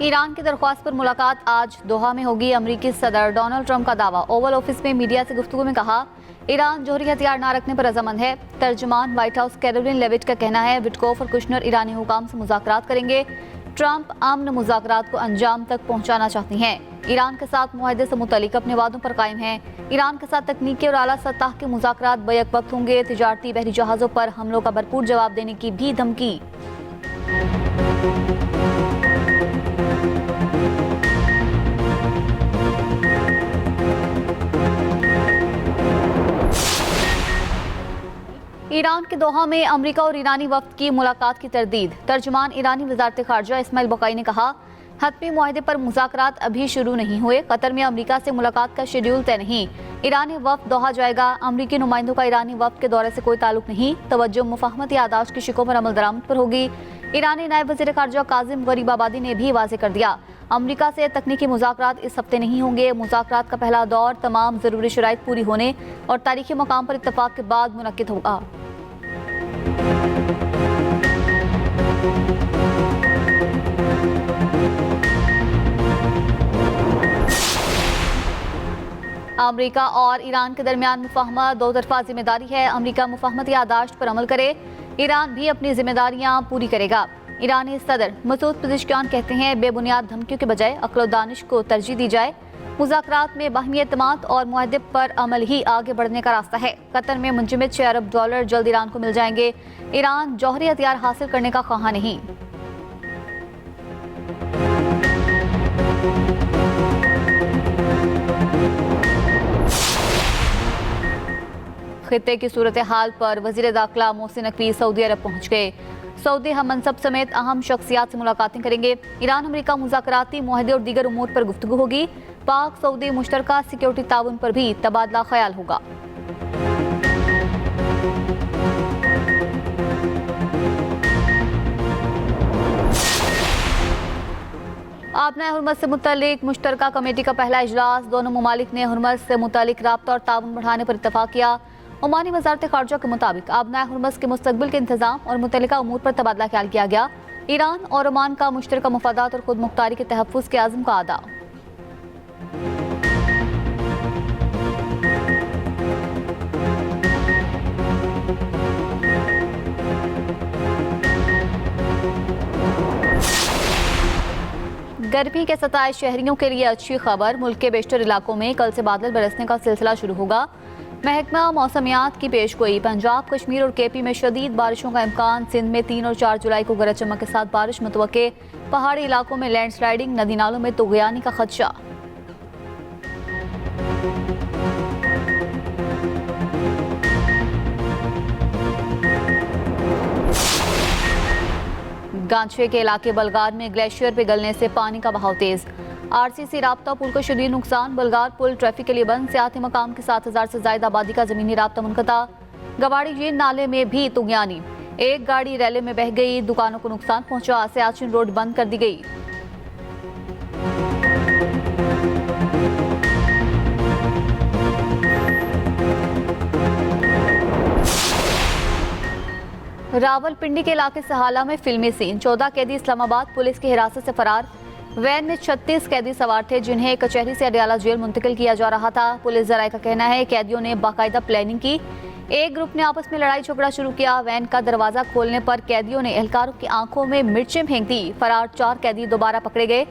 Iran की दरख्वास्त पर मुलाकात आज दोहा में होगी। अमेरिकी सदर डोनाल्ड ट्रंप का दावा। ओवल ऑफिस में मीडिया से गुफ्तगू में कहा, ईरान जोहरी हथियार न रखने पर रजामंद है। तर्जुमान व्हाइट हाउस कैरोलिन लेविट का कहना है, विटकोफ और कुशनर ईरानी हुकाम से मुज़ाकरात करेंगे। ट्रंप अमन मुज़ाकरात को अंजाम तक पहुंचाना चाहती हैं। ईरान के साथ मुआहदे से मुतल्लिक अपने वादों पर कायम हैं। ईरान के साथ तकनीकी और आला सतह के मुज़ाकरात बैक वक्त होंगे। तिजारती बहरी जहाज़ों पर हमलों का भरपूर जवाब देने की भी धमकी। ईरान के दोहा में अमेरिका और ईरानी वफ्द की मुलाकात की तरदीद। तर्जुमान ईरानी वज़ारत ख़ारजा इस्माइल बक़ाई ने कहा, हतमी मुआहदे पर मुज़ाकरात अभी शुरू नहीं हुए। कतर में अमेरिका से मुलाकात का शेड्यूल तय नहीं। ईरानी वफ्द दोहा जाएगा। अमेरिकी नुमाइंदों का ईरानी वफ्द के दौरे से कोई ताल्लुक नहीं। तवज्जो मुफाहमत यादाश्त की शिकों पर अमल दरामद पर होगी। ईरानी नायब वज़ीर ख़ारजा काजिम गरीबाबादी ने भी वाज़ेह कर दिया, अमेरिका से तकनीकी मुज़ाकरात इस हफ्ते नहीं होंगे। मुज़ाकरात का पहला दौर तमाम ज़रूरी शराइत पूरी होने और तारीखी मकाम पर इत्तफ़ाक़ के बाद मुनक्किद होगा। अमेरिका और ईरान के दरमियान मुफाहमत दो तरफा जिम्मेदारी है। अमेरिका मुफाहमत यादाश्त पर अमल करे, ईरान भी अपनी जिम्मेदारियां पूरी करेगा। ईरानी सदर मसूद पेज़ेश्कियान कहते हैं, बेबुनियाद धमकियों के बजाय अक्ल और दानिश को तरजीह दी जाए। मुज़ाकरात में बाहमी एतमाद और मुआहदे पर अमल ही आगे बढ़ने का रास्ता है। कतर में मुंजमद $6 अरब जल्द ईरान को मिल जाएंगे। ईरान जौहरी हथियार हासिल करने का ख्वाह नहीं। खित्ते की सूरत हाल पर वज़ीर दाखिला मोहसिन नकवी सऊदी अरब पहुँच गए। सऊदी हम मनसब समेत अहम शख्सियात से मुलाकातें करेंगे। ईरान अमेरिका मुज़ाकराती मुआहदे और दीगर उमूर पर गुफ्तगू होगी। पाक सऊदी मुश्तरका सिक्योरिटी ताउन पर भी तबादला ख्याल होगा। आपना हुर्मत से मुतल्लिक मुश्तरका कमेटी का पहला इजलास। दोनों ममालिक ने हुर्मत से मुतल्लिक राब्ता और ताउन बढ़ाने पर इत्तफाक किया। ओमानी वज़ारत ख़ारजा के मुताबिक आबनाए हुर्मत के मुस्तक़बिल के इंतज़ाम और मुतल्लिका उमूर पर तबादला ख्याल किया गया। ईरान और ओमान का मुश्तरका मफादात और खुद मुख्तारी के तहफ़्फ़ुज़ के आज़म का अदा। गर्मी के सताए शहरियों के लिए अच्छी खबर। मुल्क के बेशतर इलाकों में कल से बादल बरसने का सिलसिला शुरू होगा। महकमा मौसमियात की पेशगोई, पंजाब, कश्मीर और केपी में शदीद बारिशों का इम्कान। सिंध में 3 और 4 जुलाई को गरज चमक के साथ बारिश मुतवक्के। पहाड़ी इलाकों में लैंडस्लाइडिंग, नदी नालों में तुग़यानी का खदशा। गांछे के इलाके बलगार में ग्लेशियर पिघलने से पानी का बहाव तेज। आरसीसी राब्ता पुल को शदीद नुकसान। बलगार पुल ट्रैफिक के लिए बंद। सियाती मकाम की 7,000 से ज्यादा आबादी का जमीनी राब्ता मुनक़ता। गवाड़ी झील नाले में भी तुग़यानी। एक गाड़ी रैले में बह गई, दुकानों को नुकसान पहुंचा। सियाचिन रोड बंद कर दी गई। रावलपिंडी के इलाके सहाला में फिल्मी सीन। 14 कैदी इस्लामाबाद पुलिस की हिरासत से फरार। वैन में 36 कैदी सवार थे, जिन्हें कचहरी से अडयाला जेल मुंतकिल किया जा रहा था। पुलिस जराये का कहना है, कैदियों ने बाकायदा प्लानिंग की। एक ग्रुप ने आपस में लड़ाई झगड़ा शुरू किया। वैन का दरवाजा खोलने पर कैदियों ने एहलकारों की आंखों में मिर्चें फेंक दी। फरार 4 कैदी दोबारा पकड़े गए।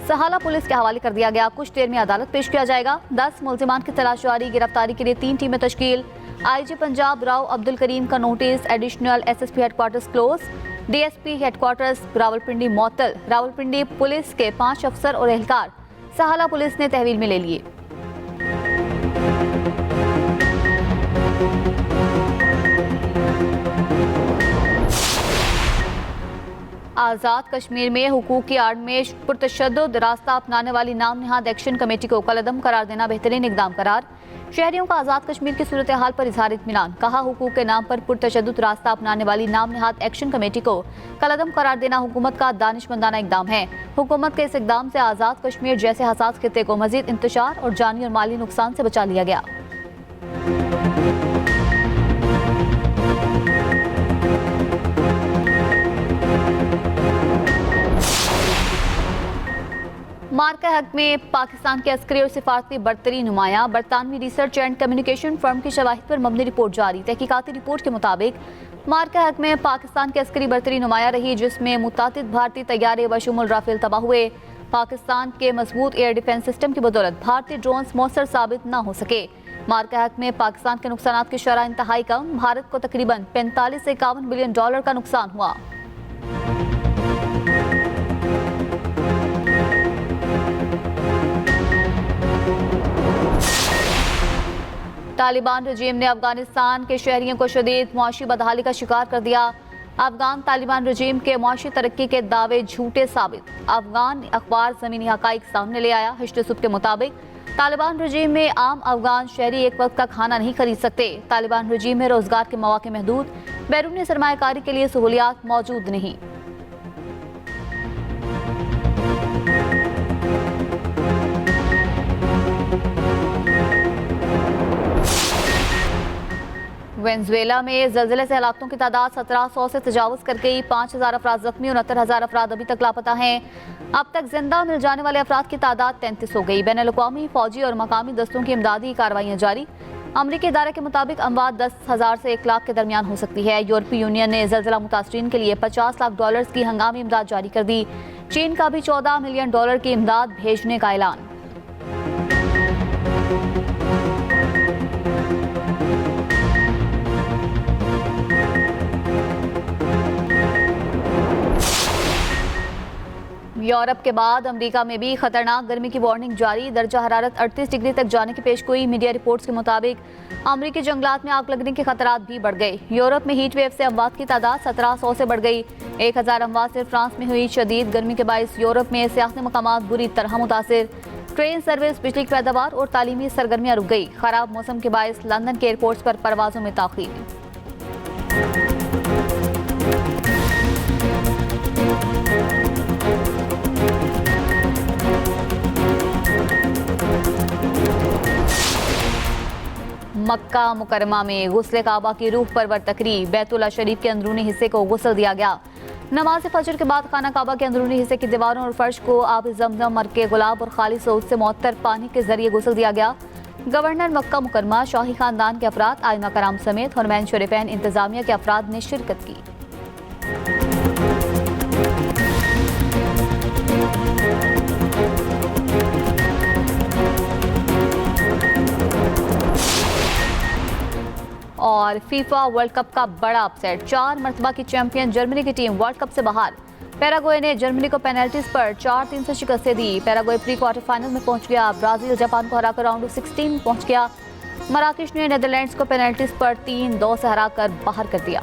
सहाला पुलिस के हवाले कर दिया गया। कुछ देर में अदालत पेश किया जाएगा। 10 मुल्जिमान की तलाश जारी। गिरफ्तारी के लिए 3 टीमें तश्कील। आईजी पंजाब राव अब्दुल करीम का नोटिस। Additional SSP headquarters close. DSP headquarters Rawalpindi मअतल। रावलपिंडी पुलिस के 5 अफसर और एहलकार सहाला पुलिस ने तहवील में ले लिए। आज़ाद कश्मीर में हुकूक की आड़ में पुरतशद्दुद रास्ता अपनाने वाली नाम निहाद एक्शन कमेटी को कलअदम करार देना बेहतरीन इकदाम करार। शहरियों का आज़ाद कश्मीर की सूरत हाल पर इजहार इत्मीनान। कहा, हुकूक के नाम पर पुरतशद्दुद रास्ता अपनाने वाली नाम निहाद एक्शन कमेटी को कलअदम करार देना हुकूमत का दानिशमंदाना इकदाम है। हुकूमत के इस इकदाम से आज़ाद कश्मीर जैसे हसास खित्ते को मजीद इंतशार और जानी और माली नुकसान से बचा लिया गया। हक में पाकिस्तान के अस्करी और सिफारती बरतरी नुमाया। बरतानवी रिसर्च एंड कम्युनिकेशन फर्म की शवाहिद पर मबनी रिपोर्ट जारी। तहकीकाती रिपोर्ट के मुताबिक मार्का हक में पाकिस्तान के अस्करी बरतरी नुमाया रही, जिसमें मुतादिद भारतीय तैयारे बशुमुल राफेल तबाह हुए। पाकिस्तान के मजबूत एयर डिफेंस सिस्टम की बदौलत भारतीय ड्रोन्स मौसर साबित न हो सके। मार्का हक में पाकिस्तान के नुकसान की शरह इंतहाई कम। भारत को तकरीबन 45 से 51 बिलियन डॉलर का नुकसान हुआ। तालिबान रजीम ने अफगानिस्तान के शहरियों को शदीद मुआशी बदहाली का शिकार कर दिया। अफगान तालिबान रजीम के मुआशी तरक्की के दावे झूठे साबित। अफगान अखबार ज़मीनी हकाइक सामने ले आया। हिश्र सुब के मुताबिक तालिबान रजीम में आम अफगान शहरी एक वक्त का खाना नहीं खरीद सकते। तालिबान रजीम में रोजगार के मौके महदूद। बैरूनी सरमायाकारी के लिए सहूलियात मौजूद नहीं। वेनेजुएला में ज़लज़ले से हलाकतों की तादाद 1700 से तजावुज़ कर गई। 5000 अफराद जख्मी और 69,000 अफराद अभी तक लापता हैं। अब तक जिंदा मिल जाने वाले अफराद की तादाद 33 हो गई। बैनुल-अक़वामी फौजी और मकामी दस्तों की इमदादी कार्रवाइयाँ जारी। अमरीकी इदारे के मुताबिक अमवात 10,000 से 1 लाख के दरमियान हो सकती है। यूरोपीय यूनियन ने ज़लज़ला मुतासरीन के लिए 50 लाख डॉलर की हंगामी इमदाद जारी कर दी। चीन का भी 14 मिलियन डॉलर की इमदाद भेजने का ऐलान। यूरोप के बाद अमेरिका में भी खतरनाक गर्मी की वार्निंग जारी। दर्जा हरारत 38 डिग्री तक जाने की पेशगोई। मीडिया रिपोर्ट्स के मुताबिक अमेरिकी जंगलात में आग लगने के खतरात भी बढ़ गए। यूरोप में हीट वेव से अमवात की तादाद 1700 से बढ़ गई। 1000 अमवात सिर्फ फ्रांस में हुई। शदीद गर्मी के बायस यूरोप में सियासी मकामात बुरी तरह मुतासिर। ट्रेन सर्विस, बिजली की पैदावार और तालीमी सरगर्मियाँ रुक गई। खराब मौसम के बायस लंदन के एयरपोर्ट्स पर परवाजों में ताख़ीर। मक्का मुकरमा में गुस्ले काबा की रूह परवर तकरीब। बैतुल्लाह शरीफ के अंदरूनी हिस्से को गुस्ल दिया गया। नमाज फजर के बाद खाना काबा के अंदरूनी हिस्से की दीवारों और फर्श को आब जमजम, मरके गुलाब और खाली सऊद से मुअत्तर पानी के जरिए गुस्ल दिया गया। गवर्नर मक्का मुकरमा, शाही खानदान के अफराद, आइमा कराम समेत हरमैन शरीफैन इंतजामिया के अफराद ने शिरकत की। और फीफा वर्ल्ड कप का बड़ा अपसेट। 4 मरतबा की चैंपियन जर्मनी की टीम वर्ल्ड कप से बाहर। पैराग्वे ने जर्मनी को पेनल्टीज पर 4-3 से शिकस्त दी। पैराग्वे प्री क्वार्टर फाइनल में पहुंच गया। ब्राजील जापान को हराकर राउंड ऑफ 16 में पहुंच गया। मराकेश ने नीदरलैंड्स को पेनल्टीज पर 3-2 से हराकर बाहर कर दिया।